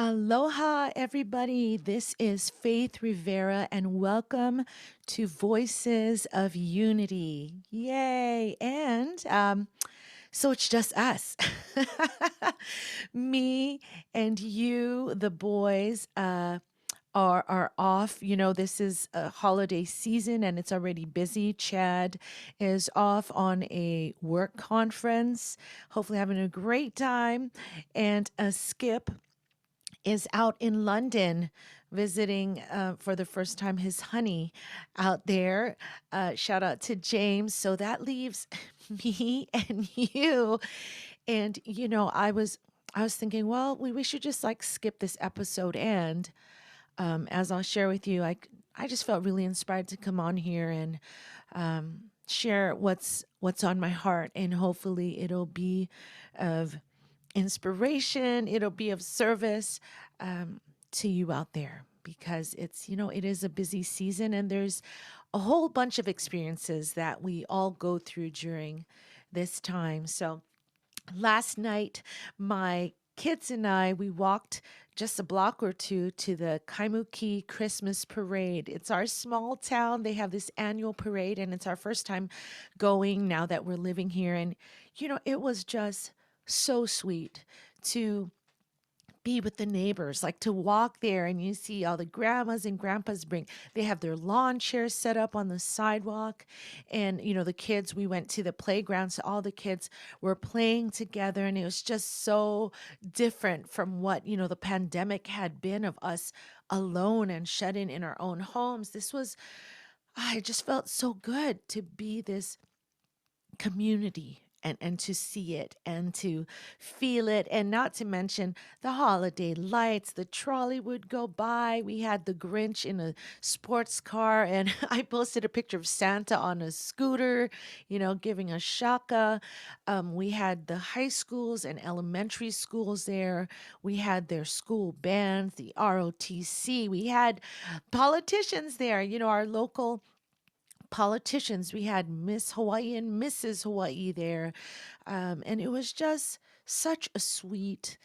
Aloha, everybody. This is Faith Rivera, and welcome to Voices of Unity. Yay! So it's just us, me and you, the boys. Are off. You know, this is a holiday season and it's already busy. Chad is off on a work conference, hopefully having a great time. And Skip is out in London visiting for the first time his honey out there. Shout out to James. So that leaves me and you. And I was thinking, well, we should just like skip this episode. And as I'll share with you, I just felt really inspired to come on here and share what's on my heart, and hopefully it'll be of inspiration. It'll be of service to you out there, because it is a busy season and there's a whole bunch of experiences that we all go through during this time. So last night, my kids and we walked just a block or two to the Kaimuki Christmas Parade. It's our small town. They have this annual parade, and it's our first time going now that we're living here. And, it was just so sweet to be with the neighbors, like to walk there and you see all the grandmas and grandpas they have their lawn chairs set up on the sidewalk. And, the kids, we went to the playground. So all the kids were playing together, and it was just so different from what, the pandemic had been, of us alone and shut in our own homes. I just felt so good to be this community, and to see it and to feel it, and not to mention the holiday lights. The trolley would go by. We had the Grinch in a sports car, and I posted a picture of Santa on a scooter, giving a shaka. We had the high schools and elementary schools there. We had their school bands, the ROTC. We had politicians there, our local politicians. We had Miss Hawaii and Mrs. Hawaii there. And it was just such a sweet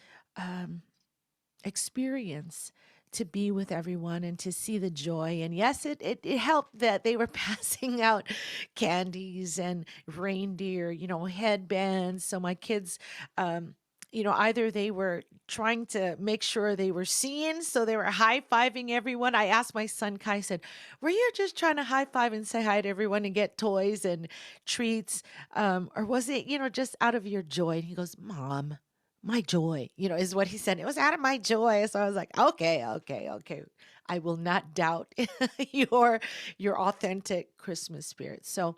experience to be with everyone and to see the joy. And yes, it helped that they were passing out candies and reindeer, headbands. So my kids, either they were trying to make sure they were seen, so they were high fiving everyone. I asked my son Kai, I said, were you just trying to high five and say hi to everyone and get toys and treats? Or was it, just out of your joy? And he goes, Mom, my joy, is what he said. It was out of my joy. So I was like, okay, okay, okay. I will not doubt your authentic Christmas spirit. So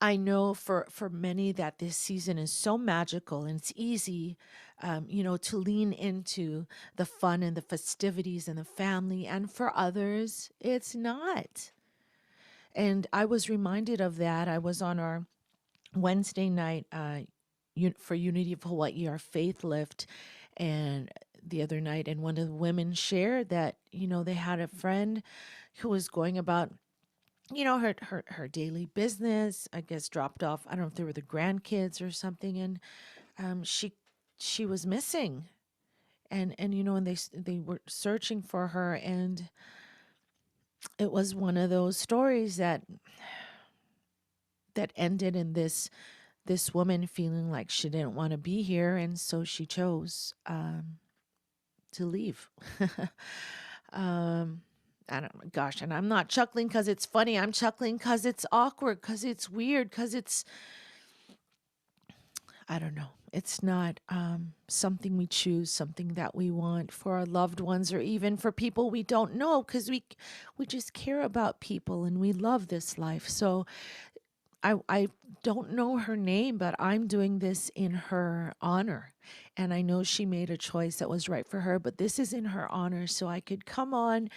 I know for many that this season is so magical, and it's easy, to lean into the fun and the festivities and the family. And for others, it's not. And I was reminded of that. I was on our Wednesday night for Unity of Hawaii, our faith lift, and the other night, and one of the women shared that, they had a friend who was going about her daily business, I guess, dropped off. I don't know if they were the grandkids or something, and she was missing, and they were searching for her, and it was one of those stories that ended in this woman feeling like she didn't want to be here, and so she chose to leave. I don't, gosh, and I'm not chuckling because it's funny. I'm chuckling because it's awkward, because it's weird, because I don't know. It's not something we choose, something that we want for our loved ones, or even for people we don't know, because we just care about people and we love this life. So I don't know her name, but I'm doing this in her honor. And I know she made a choice that was right for her, but this is in her honor. So I could come on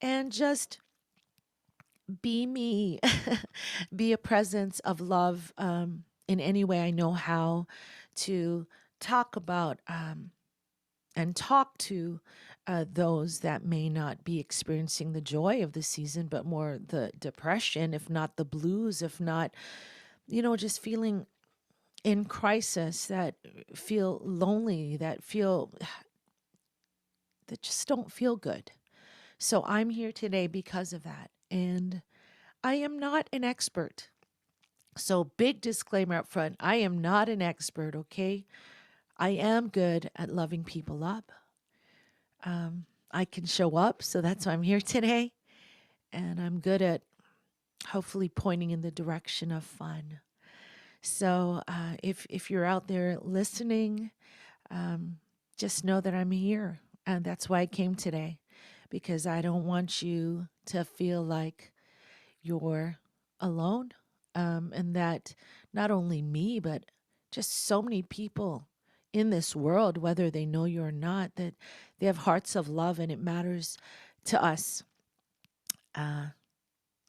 and just be me, be a presence of love in any way I know how, to talk about and talk to those that may not be experiencing the joy of the season, but more the depression, if not the blues, if not, just feeling in crisis, that feel lonely, that feel that just don't feel good. So I'm here today because of that. And I am not an expert. So, big disclaimer up front, I am not an expert, okay? I am good at loving people up. I can show up, so that's why I'm here today. And I'm good at hopefully pointing in the direction of fun. So, if you're out there listening, just know that I'm here. And that's why I came today, because I don't want you to feel like you're alone. And that not only me, but just so many people in this world, whether they know you or not, that they have hearts of love, and it uh,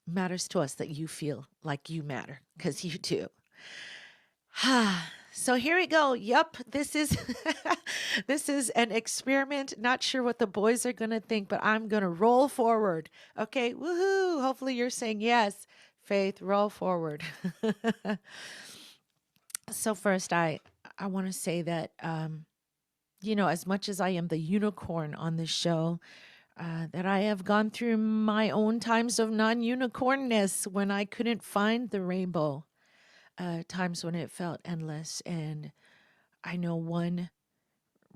matters to us that you feel like you matter, because you do. So here we go. Yep, this is this is an experiment. Not sure what the boys are going to think, but I'm going to roll forward. Okay, woohoo. Hopefully you're saying yes. Faith, roll forward. So first I want to say that as much as I am the unicorn on this show, that I have gone through my own times of non-unicornness when I couldn't find the rainbow, times when it felt endless. And I know one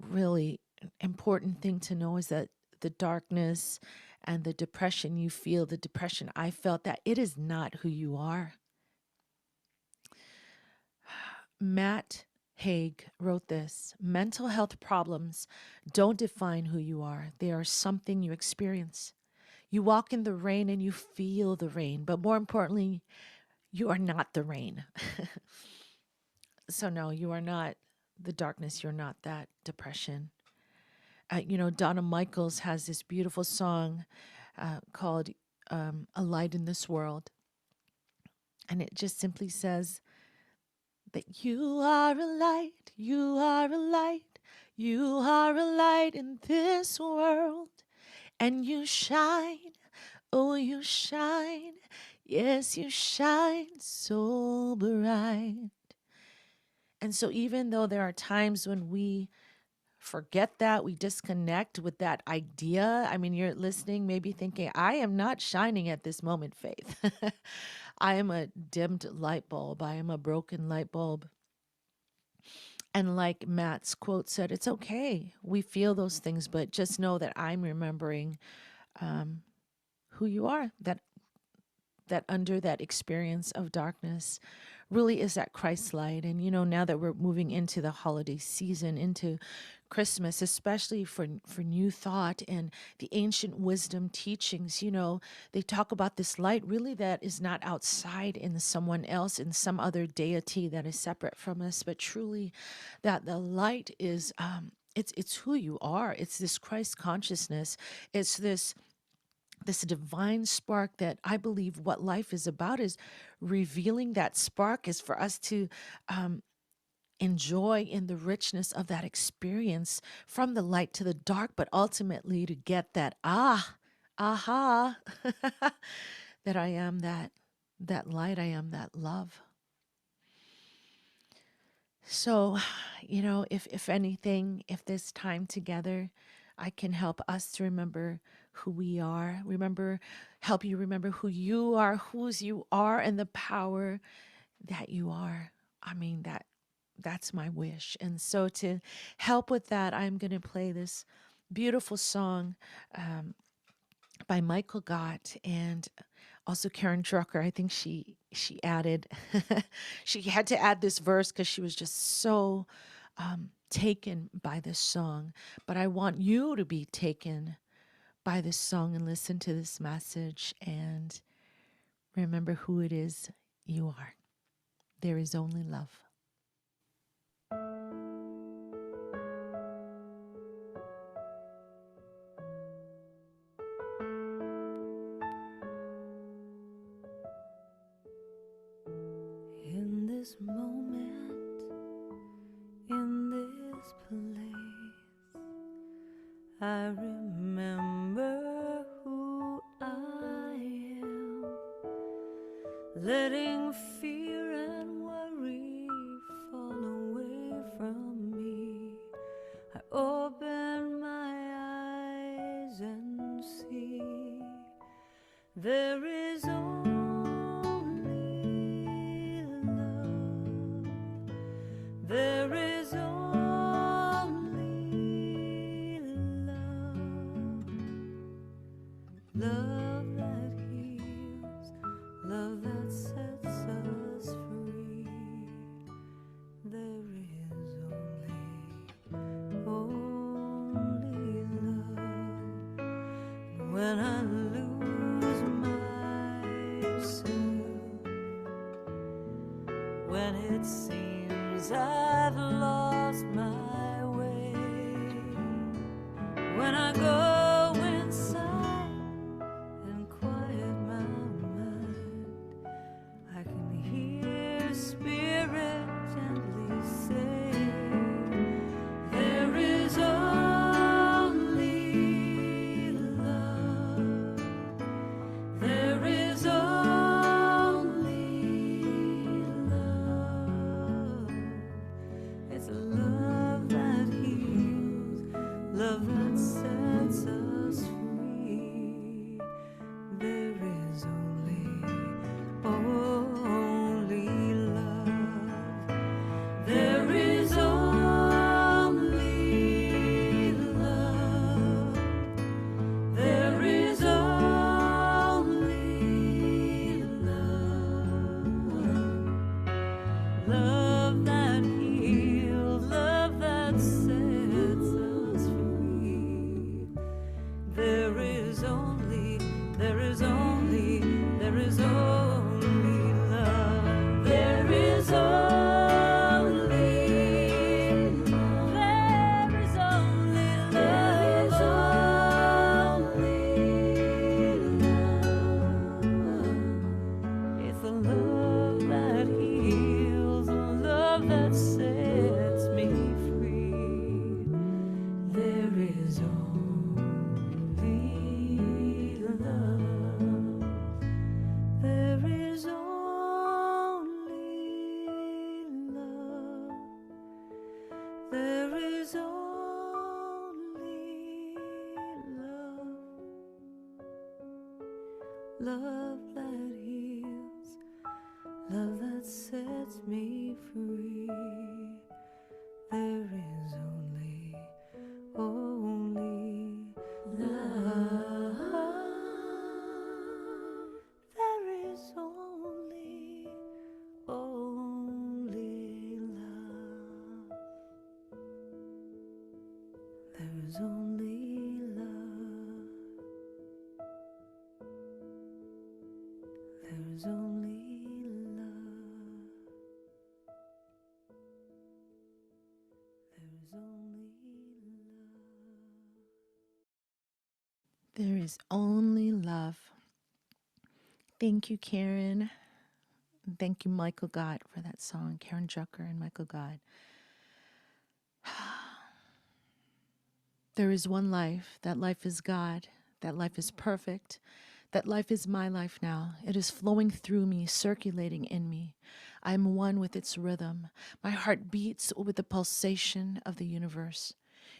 really important thing to know is that the darkness and the depression you feel, the depression I felt, that it is not who you are. Matt Haig wrote this: mental health problems don't define who you are. They are something you experience. You walk in the rain and you feel the rain, but more importantly, you are not the rain. So, no, you are not the darkness. You're not that depression. Donna Michaels has this beautiful song called A Light in This World. And it just simply says that you are a light, you are a light, you are a light in this world. And you shine, oh, you shine, yes, you shine so bright. And so, even though there are times when we forget that, we disconnect with that idea. I mean, you're listening, maybe thinking, I am not shining at this moment, Faith. I am a dimmed light bulb. I am a broken light bulb. And like Matt's quote said, it's okay. We feel those things, but just know that I'm remembering who you are, that under that experience of darkness really is that Christ light. And, now that we're moving into the holiday season, into Christmas, especially for new thought and the ancient wisdom teachings, they talk about this light really that is not outside in someone else, in some other deity that is separate from us, but truly that the light is, it's who you are. It's this Christ consciousness. It's this divine spark that I believe what life is about is revealing that spark, is for us to enjoy in the richness of that experience from the light to the dark, but ultimately to get that aha, that I am that light, I am that love. So, if anything, if this time together, I can help us to remember who we are, help you remember who you are, whose you are, and the power that you are. I mean, that's my wish. And so to help with that, I'm going to play this beautiful song by Michael Gott and also Karen Drucker. I think she added, she had to add this verse because she was just so taken by this song. But I want you to be taken by this song and listen to this message and remember who it is you are. There is only love. In this moment, in this place, I remember who I am, letting fear and worry fall away from me. I open my and see. There is only love. There is only love. Love that heals, love that sets us free. There is only love. When I lose myself, when it seems I've lost my way, when I go inside and quiet my mind, I can hear Spirit gently say, there is only love. There is only love. It's a love that heals, love that sets us free. There is only love. There is only love. There is only love. Love that heals, love that sets us free. There is only love. There is only love. There is only love. There is only love. It's a love that heals, a love that sets me free. There is only love. There is only love. There is only love. Love that heals, love that sets me free. There is only love. There is only love. There is only love. There is only love. There is only love. There is only love. Thank you, Karen. Thank you, Michael Gott, for that song. Karen Drucker and Michael Gott. There is one life. That life is God. That life is perfect. That life is my life now. It is flowing through me, circulating in me. I am one with its rhythm. My heart beats with the pulsation of the universe,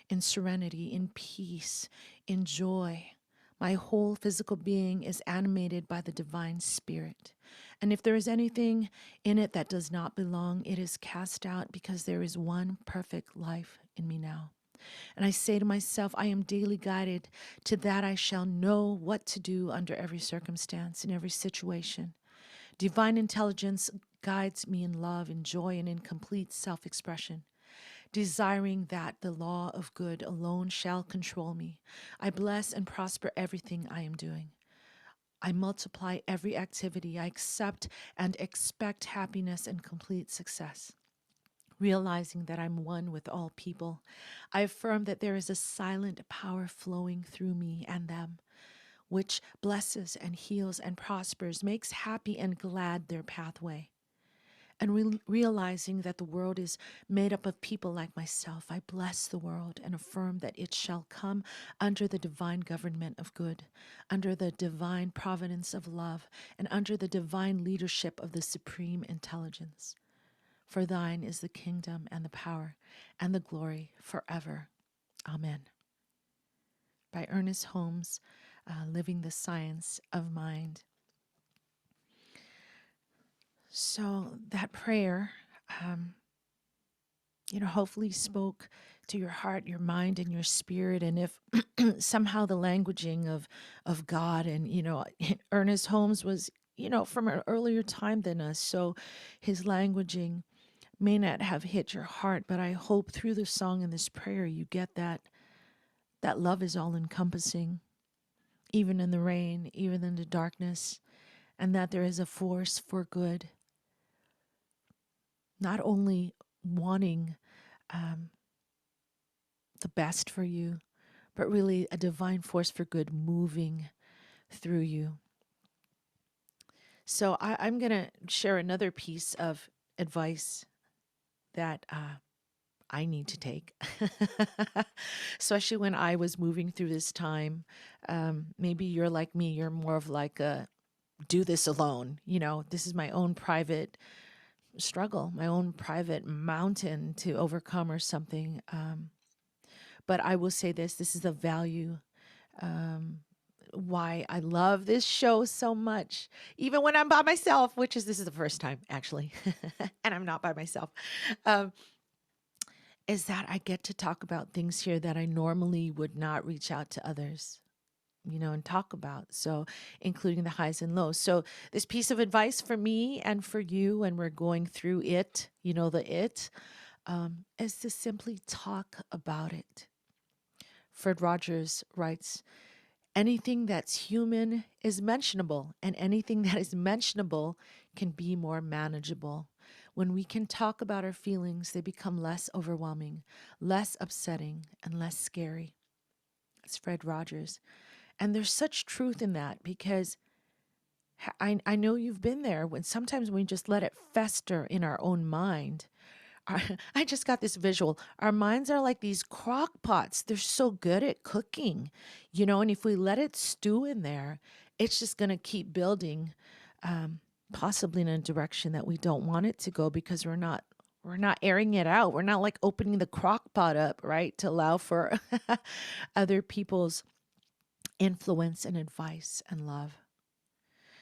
in serenity, in peace, in joy. My whole physical being is animated by the divine spirit. And if there is anything in it that does not belong, it is cast out because there is one perfect life in me now. And I say to myself, I am daily guided to that I shall know what to do under every circumstance, in every situation. Divine intelligence guides me in love, in joy, and in complete self-expression. Desiring that the law of good alone shall control me, I bless and prosper everything I am doing. I multiply every activity. I accept and expect happiness and complete success. Realizing that I'm one with all people, I affirm that there is a silent power flowing through me and them, which blesses and heals and prospers, makes happy and glad their pathway. And realizing that the world is made up of people like myself, I bless the world and affirm that it shall come under the divine government of good, under the divine providence of love, and under the divine leadership of the supreme intelligence. For thine is the kingdom and the power and the glory forever. Amen. by Ernest Holmes, Living the Science of Mind. So that prayer, um, hopefully spoke to your heart, your mind, and your spirit. And if somehow the languaging of God and, Ernest Holmes was, from an earlier time than us. So his languaging may not have hit your heart, but I hope through the song and this prayer you get that love is all encompassing, even in the rain, even in the darkness, and that there is a force for good, not only wanting the best for you, but really a divine force for good moving through you. So I'm going to share another piece of advice that I need to take, especially when I was moving through this time. Maybe you're like me, you're more of like a do this alone. This is my own private struggle, my own private mountain to overcome or something. But I will say this is the value, why I love this show so much, even when I'm by myself, which is this is the first time actually, and I'm not by myself. Um, is that I get to talk about things here that I normally would not reach out to others, and talk about. So, including the highs and lows. So, this piece of advice for me and for you, and we're going through it, is to simply talk about it. Fred Rogers writes, anything that's human is mentionable, and anything that is mentionable can be more manageable. When we can talk about our feelings, they become less overwhelming, less upsetting, and less scary. It's Fred Rogers. And there's such truth in that because I know you've been there when sometimes we just let it fester in our own mind. I just got this visual. Our minds are like these crock pots. They're so good at cooking, and if we let it stew in there, it's just going to keep building, possibly in a direction that we don't want it to go because we're not airing it out. We're not like opening the crock pot up, right, to allow for other people's influence and advice and love.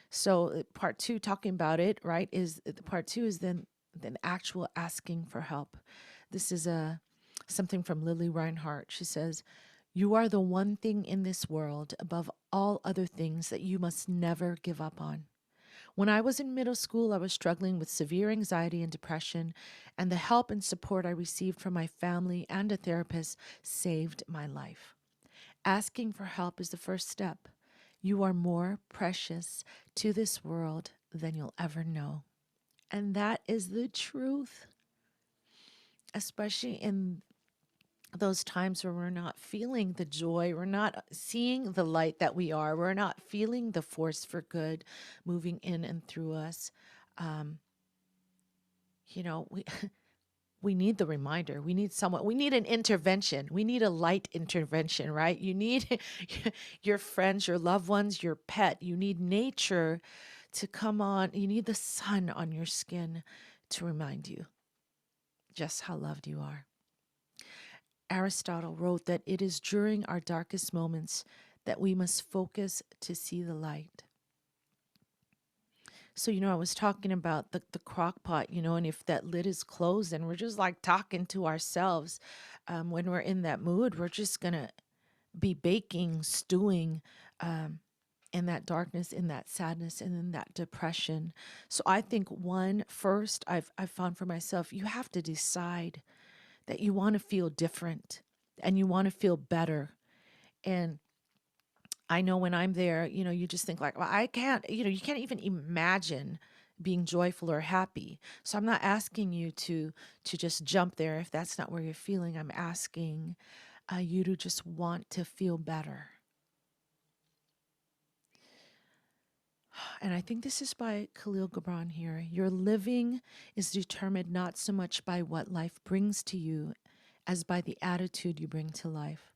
So part two, talking about it, right, is part two is then actual asking for help. This is something from Lily Reinhart. She says, "You are the one thing in this world above all other things that you must never give up on." When I was in middle school, I was struggling with severe anxiety and depression, and the help and support I received from my family and a therapist saved my life. Asking for help is the first step. You are more precious to this world than you'll ever know. And that is the truth, especially in those times where we're not feeling the joy, we're not seeing the light that we are, we're not feeling the force for good moving in and through us. Um, we we need the reminder. We need someone. We need an intervention. We need a light intervention, right? You need your friends, your loved ones, your pet. You need nature to come on. You need the sun on your skin to remind you just how loved you are. Aristotle wrote that it is during our darkest moments that we must focus to see the light. So, I was talking about the crock pot, and if that lid is closed and we're just like talking to ourselves, when we're in that mood, we're just going to be baking, stewing in that darkness, in that sadness, and in that depression. So I think first I've found for myself, you have to decide that you want to feel different and you want to feel better. And I know when I'm there, you just think like, well, I can't, you can't even imagine being joyful or happy. So I'm not asking you to just jump there if that's not where you're feeling. I'm asking you to just want to feel better. And I think this is by Khalil Gibran here. Your living is determined not so much by what life brings to you as by the attitude you bring to life.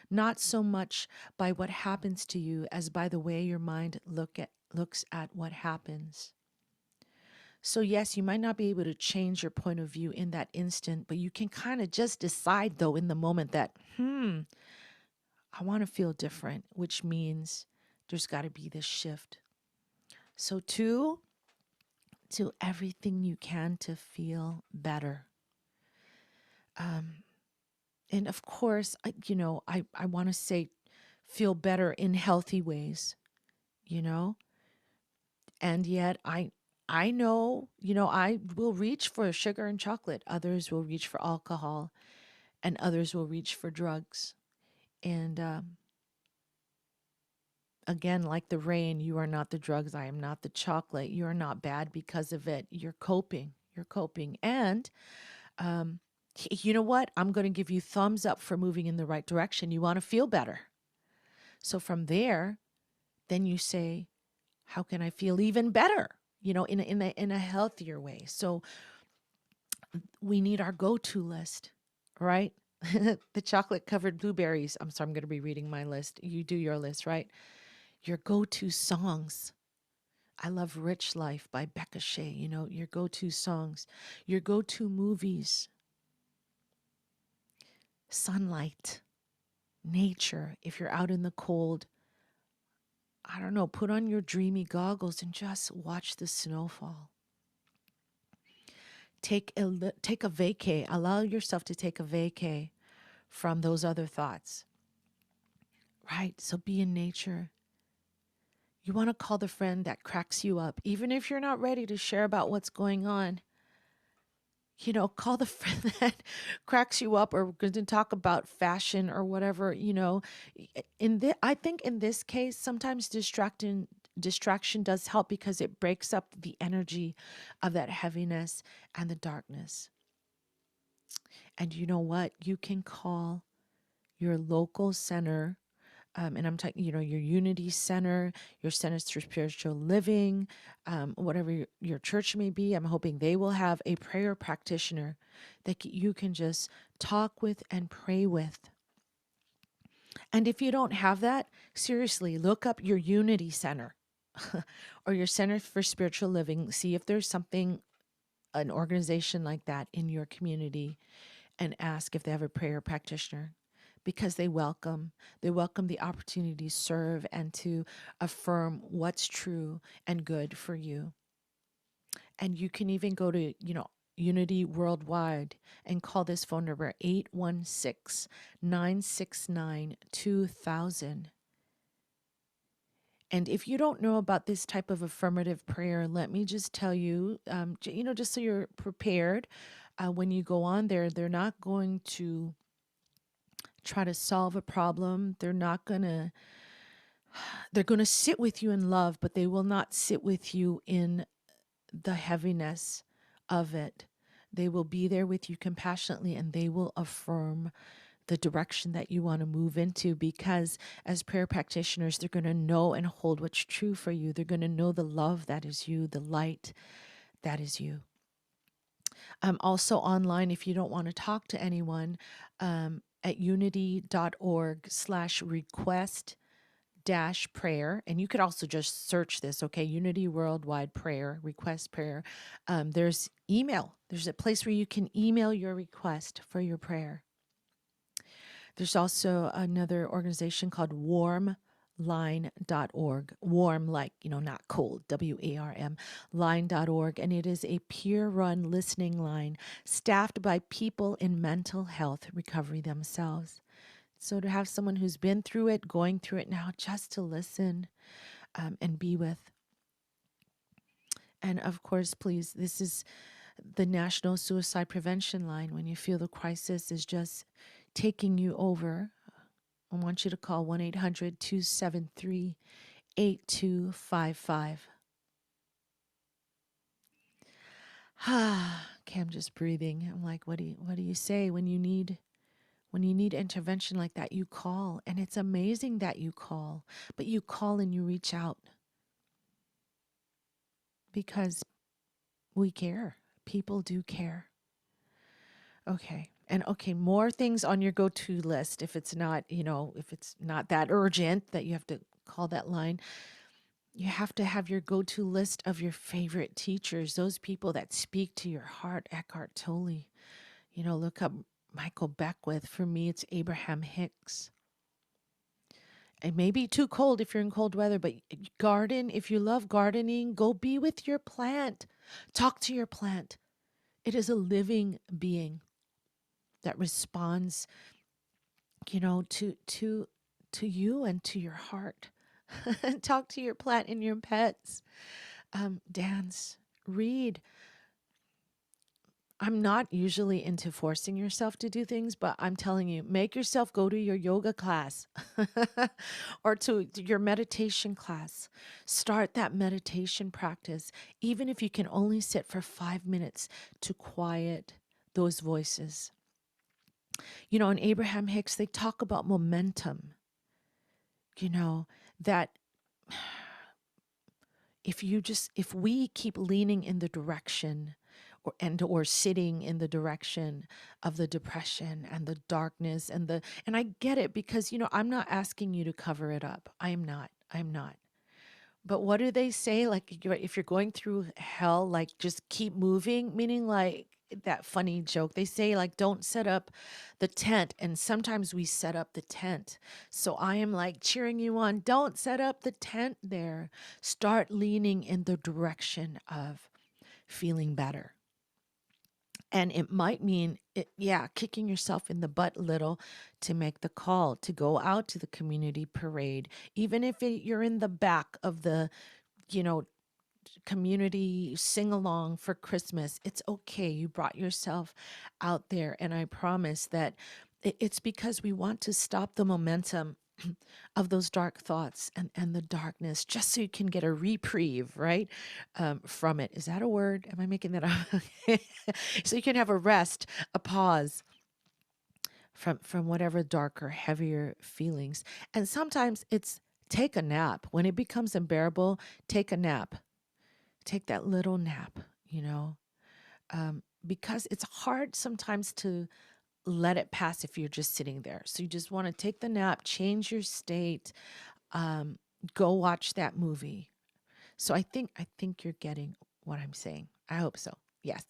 Not so much by what happens to you as by the way your mind looks at what happens. So yes, you might not be able to change your point of view in that instant, but you can kind of just decide though in the moment that, I want to feel different, which means there's got to be this shift. So do everything you can to feel better. And of course, I want to say feel better in healthy ways, you know? And yet I know, I will reach for sugar and chocolate. Others will reach for alcohol and others will reach for drugs. And again, like the rain, you are not the drugs. I am not the chocolate. You are not bad because of it. You're coping. You're coping. And you know what? I'm going to give you thumbs up for moving in the right direction. You want to feel better. So from there, then you say, how can I feel even better? In a healthier way. So we need our go-to list, right? The chocolate covered blueberries. I'm sorry, I'm going to be reading my list. You do your list, right? Your go-to songs. I love Rich Life by Becca Shea, your go-to songs, your go-to movies, sunlight, nature. If you're out in the cold, I don't know, put on your dreamy goggles and just watch the snowfall. Take a vacay. Allow yourself to take a vacay from those other thoughts. Right? So be in nature. You want to call the friend that cracks you up, even if you're not ready to share about what's going on. Call the friend that cracks you up, or we're going to talk about fashion or whatever. I think in this case, sometimes distraction does help because it breaks up the energy of that heaviness and the darkness. And you know what? You can call your local center, and I'm talking, your Unity Center, your Centers for Spiritual Living, whatever your church may be. I'm hoping they will have a prayer practitioner that you can just talk with and pray with. And if you don't have that, seriously, look up your Unity Center or your Center for Spiritual Living. See if there's an organization like that in your community, and ask if they have a prayer practitioner, because they welcome the opportunity to serve and to affirm what's true and good for you. And you can even go to, Unity Worldwide and call this phone number 816-969-2000. And if you don't know about this type of affirmative prayer, let me just tell you, just so you're prepared, when you go on there, they're not going to try to solve a problem. They're going to sit with you in love, but they will not sit with you in the heaviness of it. They will be there with you compassionately, and they will affirm the direction that you want to move into, because as prayer practitioners, they're going to know and hold what's true for you. They're going to know the love that is you, the light that is you. Also online, if you don't want to talk to anyone, at unity.org/request dash prayer. And you could also just search this, okay? Unity Worldwide Prayer, request prayer. There's email. There's a place where you can email your request for your prayer. There's also another organization called warmline.org. Warm, like, not cold, WARM, line.org. And it is a peer run listening line staffed by people in mental health recovery themselves. So to have someone who's been through it, going through it now, just to listen and be with. And of course, please, this is the National Suicide Prevention Line. When you feel the crisis is just taking you over, I want you to call 1-800-273-8255. Okay, I'm just breathing. I'm like, what do you say when you need intervention like that? You call, and it's amazing that you call, but you call and you reach out because we care. People do care. Okay. And okay, more things on your go-to list. If it's not, if it's not that urgent that you have to call that line, you have to have your go-to list of your favorite teachers, those people that speak to your heart. Eckhart Tolle, look up Michael Beckwith. For me, it's Abraham Hicks. It may be too cold if you're in cold weather, but garden, if you love gardening, go be with your plant. Talk to your plant. It is a living being that responds, to you and to your heart. Talk to your plant and your pets. Dance, read. I'm not usually into forcing yourself to do things, but I'm telling you, make yourself go to your yoga class or to your meditation class. Start that meditation practice, even if you can only sit for 5 minutes to quiet those voices. In Abraham Hicks, they talk about momentum, that if we keep leaning in the direction or sitting in the direction of the depression and the darkness and I get it because I'm not asking you to cover it up. I'm not. But what do they say? Like, if you're going through hell, like, just keep moving, meaning like that funny joke. They say, like, don't set up the tent. And sometimes we set up the tent. So I am like cheering you on. Don't set up the tent there. Start leaning in the direction of feeling better. And it might mean, kicking yourself in the butt a little to make the call to go out to the community parade, even if you're in the back of the, you know, community sing along for Christmas. It's okay. You brought yourself out there. And I promise that it's because we want to stop the momentum of those dark thoughts and the darkness, just so you can get a reprieve, right? From it. Is that a word? Am I making that up? So you can have a rest, a pause from whatever darker, heavier feelings. And sometimes it's take a nap. When it becomes unbearable, take a nap. Take that little nap, because it's hard sometimes to let it pass if you're just sitting there. So you just want to take the nap, change your state, um, go watch that movie. So I think you're getting what I'm saying. I hope so. Yes.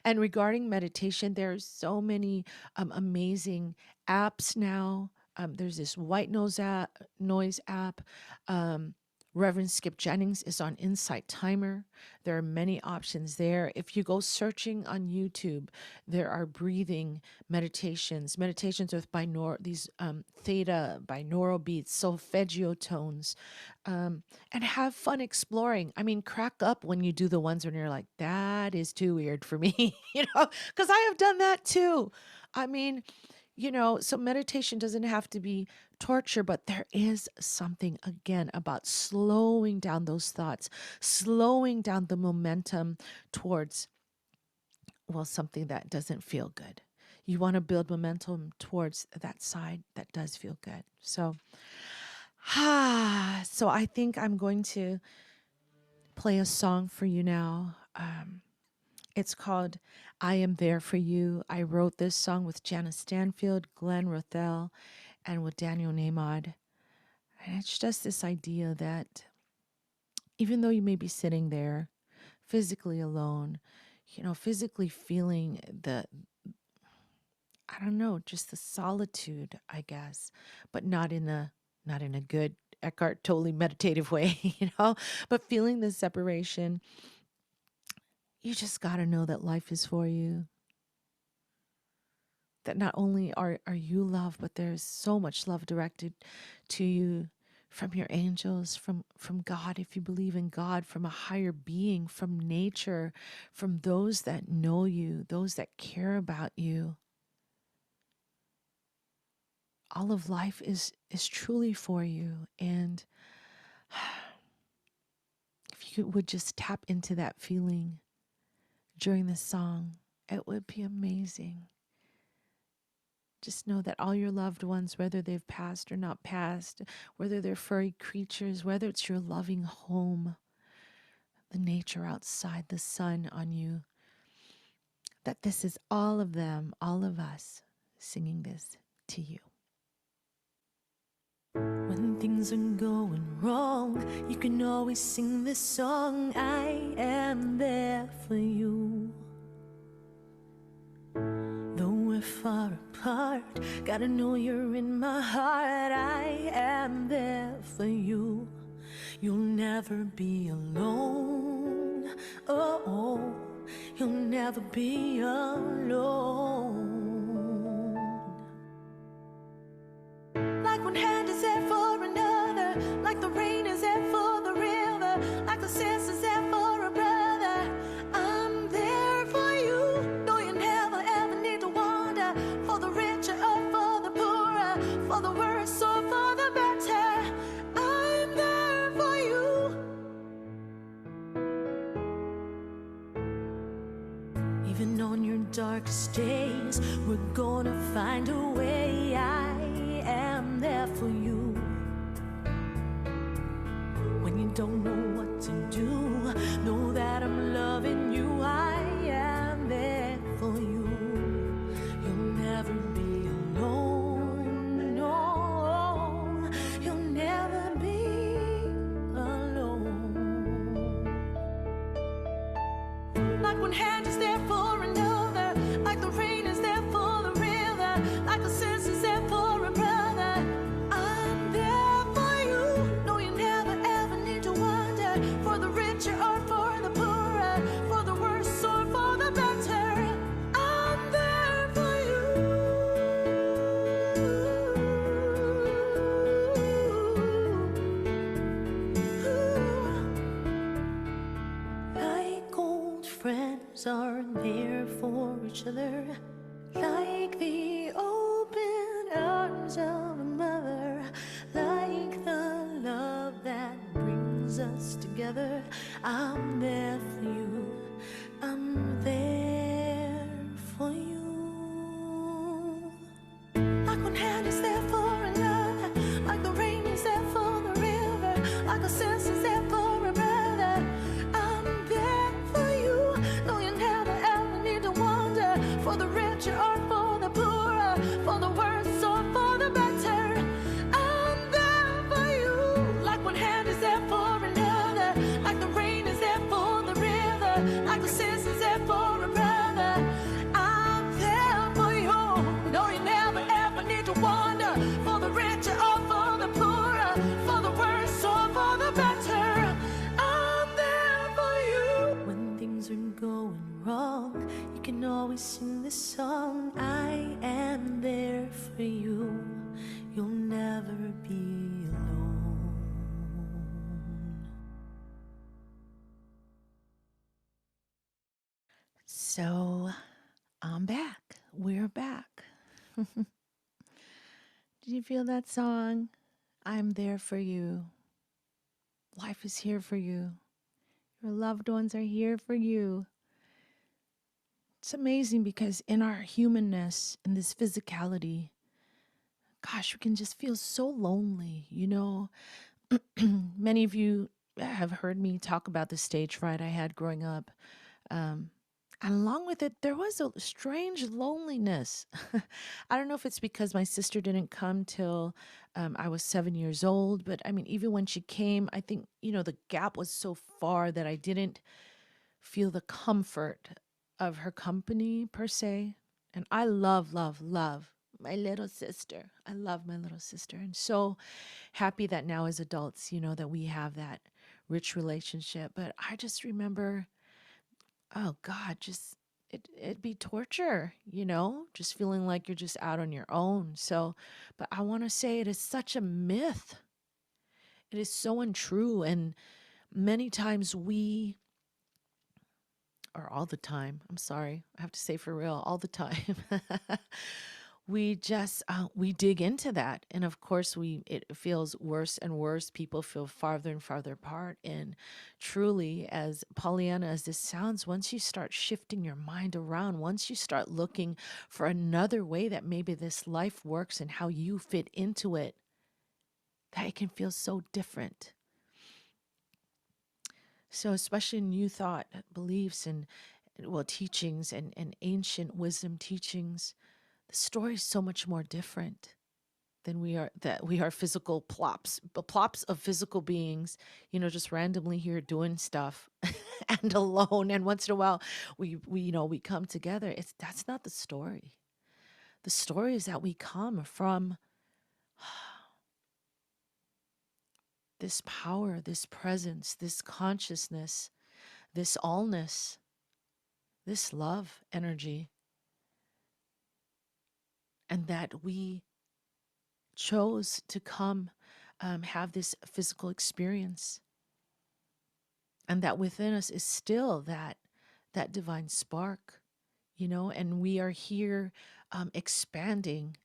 And regarding meditation, there are so many amazing apps now. There's this noise app. Um, Reverend Skip Jennings is on Insight Timer. There are many options there. If you go searching on YouTube, there are breathing meditations with these theta binaural beats, solfeggio tones, and have fun exploring. I mean, crack up when you do the ones when you're like, that is too weird for me, because I have done that too. I mean, so meditation doesn't have to be torture, but there is something, again, about slowing down those thoughts, slowing down the momentum towards, well, something that doesn't feel good. You want to build momentum towards that side that does feel good. So, so I think I'm going to play a song for you now. It's called I Am There For You. I wrote this song with Janice Stanfield, Glenn Rothell, and with Daniel Namod. And it's just this idea that even though you may be sitting there physically alone, physically feeling I don't know, just the solitude, I guess, but not in a good Eckhart Tolle meditative way, but feeling the separation. You just got to know that life is for you. That not only are you loved, but there's so much love directed to you from your angels, from God, if you believe in God, from a higher being, from nature, from those that know you, those that care about you. All of life is truly for you. And if you would just tap into that feeling during the song, it would be amazing. Just know that all your loved ones, whether they've passed or not passed, whether they're furry creatures, whether it's your loving home, the nature outside, the sun on you, that this is all of them, all of us, singing this to you. When things are going wrong, you can always sing this song. I am there for you. Though we're far apart, gotta know you're in my heart. I am there for you. You'll never be alone. Oh, oh, you'll never be alone. Like one hand is there for another, like the rain is there for the river, like the sense is there for a brother. I'm there for you. No, you never ever need to wander for the richer or for the poorer, for the worse or for the better. I'm there for you. Even on your darkest days, we're gonna find a way. I am there for you. When you don't know what to do, know that I'm loving you. I am there for you. You'll never be alone. No, you'll never be alone. Like one hand is there for another, like the rain is there for the river, like the sense is there for a brother. I'm there for you. No, you never ever need to wonder for the richer or for the poorer, for the worse or for the better. I'm there for you. Like old friends are there for each other, like the open arms of a mother, like the love that brings us together. I'm there for you. I'm there for you. Like one hand is there for another, like the rain is there for the river, like the sense is there for a brother. I'm there for you. No, you never ever need to wonder for the richer or for the poorer, for the worse or for the better. I'm there for you. Like one hand is there for another, like the rain is there for the river, like the sense is there for a brother. I'm there for you. No, you never ever need to wonder for the richer or for the poorer, for the worse or for the better. I'm there for you. When things are going wrong, you can always sing this song. I am there for you. You'll never be alone. So I'm back. We're back. Did you feel that song? I'm there for you. Life is here for you. Your loved ones are here for you. It's amazing because in our humanness, in this physicality, gosh, we can just feel so lonely, you know? Many of you have heard me talk about the stage fright I had growing up. And along with it, there was a strange loneliness. I don't know if it's because my sister didn't come till I was 7 years old, but I mean, even when she came, I think, you know, the gap was so far that I didn't feel the comfort of her company per se. And I love, love, love my little sister. I love my little sister. And so happy that now as adults, you know, that we have that rich relationship. But I just remember, oh God, just it'd be torture, you know, just feeling like you're just out on your own. So, but I want to say it is such a myth. It is so untrue. And many times we, or all the time, I'm sorry, I have to say for real, all the time, we just we dig into that, and of course it feels worse and worse. People feel farther and farther apart, and truly, as Pollyanna as this sounds, once you start shifting your mind around, once you start looking for another way that maybe this life works and how you fit into it, that it can feel so different. So especially in new thought beliefs and well teachings and ancient wisdom teachings, the story is so much more different than we are physical plops of physical beings, you know, just randomly here doing stuff and alone. And once in a while we you know we come together. That's not the story. The story is that we come from this power, this presence, this consciousness, this allness, this love energy, and that we chose to come have this physical experience, and that within us is still that divine spark, and we are here expanding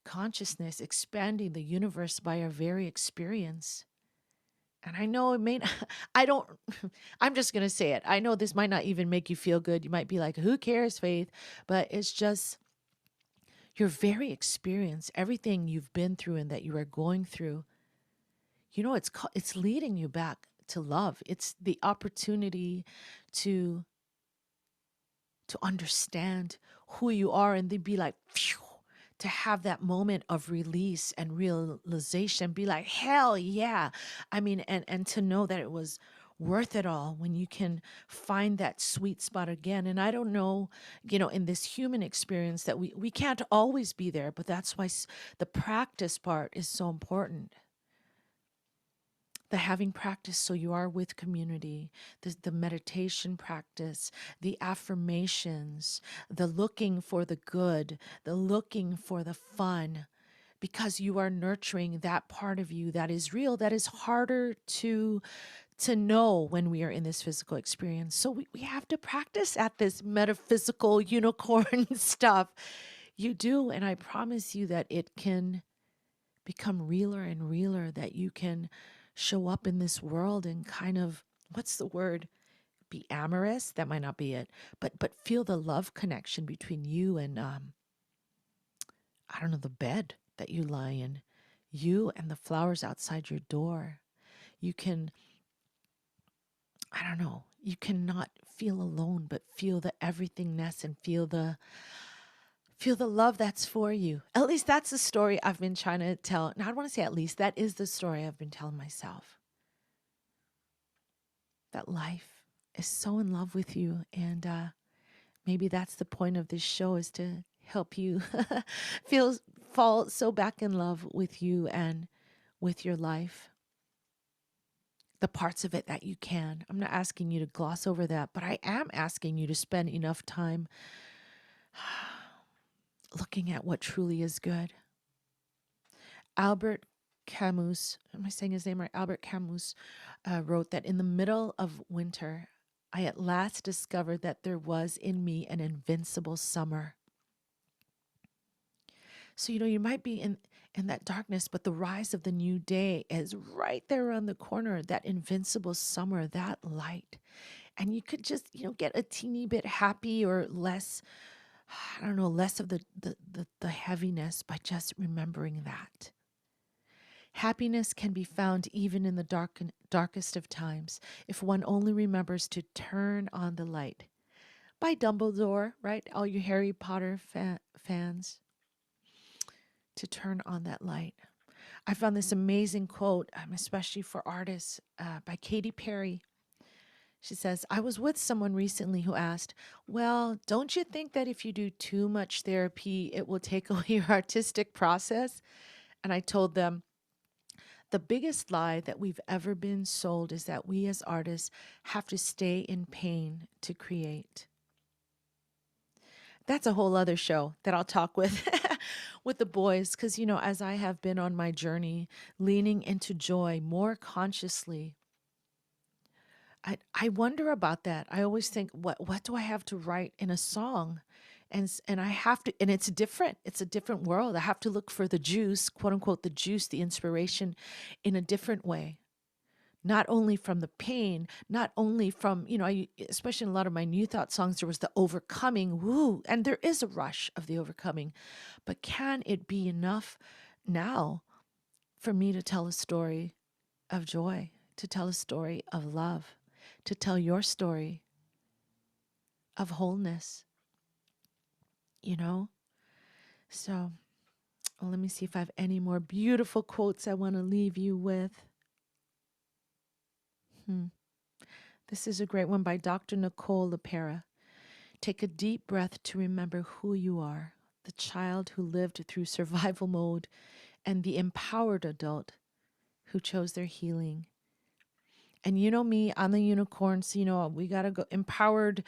consciousness, expanding the universe by our very experience. And I know it may not, I don't, I'm just going to say it. I know this might not even make you feel good. You might be like, who cares, Faith? But it's just your very experience, everything you've been through and that you are going through, it's leading you back to love. It's the opportunity to understand who you are and then be like, phew, to have that moment of release and realization, be like, hell yeah. I mean, and to know that it was worth it all when you can find that sweet spot again. And I don't know, in this human experience that we can't always be there, but that's why the practice part is so important. The having practice, so you are with community, the meditation practice, the affirmations, the looking for the good, the looking for the fun, because you are nurturing that part of you that is real, that is harder to know when we are in this physical experience. So we have to practice at this metaphysical unicorn stuff. You do, and I promise you that it can become realer and realer, that you can show up in this world and kind of, what's the word? Be amorous. That might not be it, but feel the love connection between you and I don't know, the bed that you lie in, you and the flowers outside your door. You can, I don't know, you cannot feel alone, but feel the everythingness and feel the love that's for you. At least that's the story I've been trying to tell. Now, I don't want to say at least, that is the story I've been telling myself. That life is so in love with you. And maybe that's the point of this show, is to help you fall so back in love with you and with your life. The parts of it that you can. I'm not asking you to gloss over that, but I am asking you to spend enough time looking at what truly is good. Albert Camus, am I saying his name right? Albert Camus wrote that in the middle of winter, I at last discovered that there was in me an invincible summer. So, you might be in that darkness, but the rise of the new day is right there around the corner, that invincible summer, that light. And you could just, get a teeny bit happy or less, I don't know, less of the heaviness by just remembering that. Happiness can be found even in the darkest of times if one only remembers to turn on the light. By Dumbledore, right? All you Harry Potter fans, to turn on that light. I found this amazing quote, especially for artists, by Katy Perry. She says, I was with someone recently who asked, well, don't you think that if you do too much therapy, it will take away your artistic process? And I told them, the biggest lie that we've ever been sold is that we as artists have to stay in pain to create. That's a whole other show that I'll talk with with the boys, because as I have been on my journey leaning into joy more consciously, I wonder about that. I always think, what do I have to write in a song? And I have to, and it's different. It's a different world. I have to look for the juice, quote unquote, the juice, the inspiration, in a different way. Not only from the pain, not only from, especially in a lot of my New Thought songs, there was the overcoming, woo, and there is a rush of the overcoming. But can it be enough now for me to tell a story of joy, to tell a story of love, to tell your story of wholeness, So, well, let me see if I have any more beautiful quotes I want to leave you with. This is a great one by Dr. Nicole LePera. Take a deep breath to remember who you are, the child who lived through survival mode, and the empowered adult who chose their healing. And you know me, I'm the unicorn. So, we got to go empowered,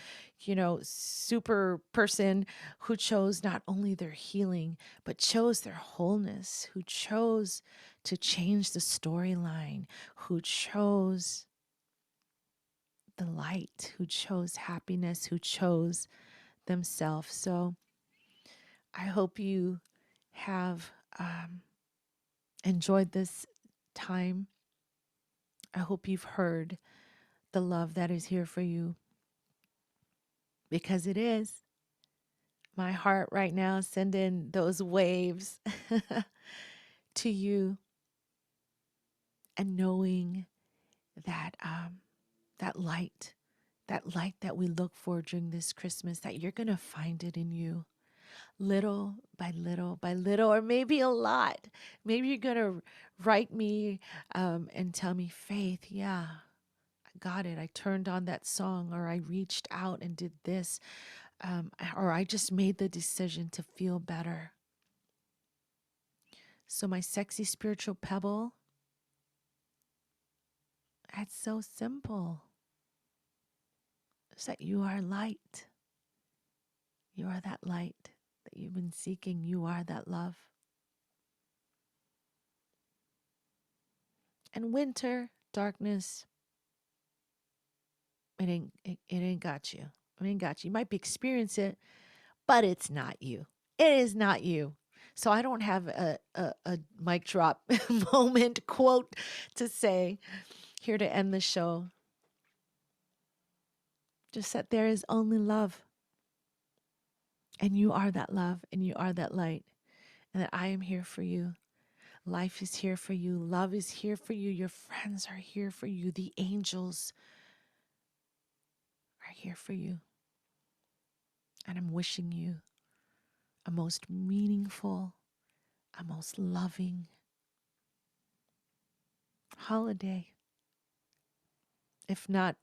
super person who chose not only their healing, but chose their wholeness, who chose to change the storyline, who chose the light, who chose happiness, who chose themselves. So I hope you have enjoyed this time. I hope you've heard the love that is here for you, because it is. My heart right now sending those waves to you, and knowing that that light that we look for during this Christmas, that you're gonna find it in you, little by little by little, or maybe a lot. Maybe you're gonna write me and tell me, Faith, yeah, I got it. I turned on that song, or I reached out and did this, or I just made the decision to feel better. So, my sexy spiritual pebble, it's so simple. It's that you are light. You are that light that you've been seeking. You are that love. And winter, darkness, it ain't got you. It ain't got you. You might be experiencing it, but it's not you. It is not you. So I don't have a mic drop moment quote to say here to end the show. Just that there is only love. And you are that love, and you are that light. And that I am here for you. Life is here for you. Love is here for you. Your friends are here for you. The angels are here for you. And I'm wishing you a most meaningful, a most loving holiday. If not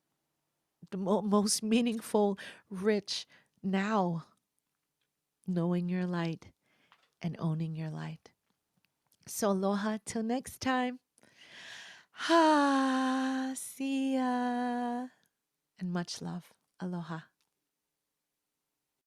the most meaningful, rich now, knowing your light and owning your light. So aloha till next time. Ha, see ya. And much love. Aloha.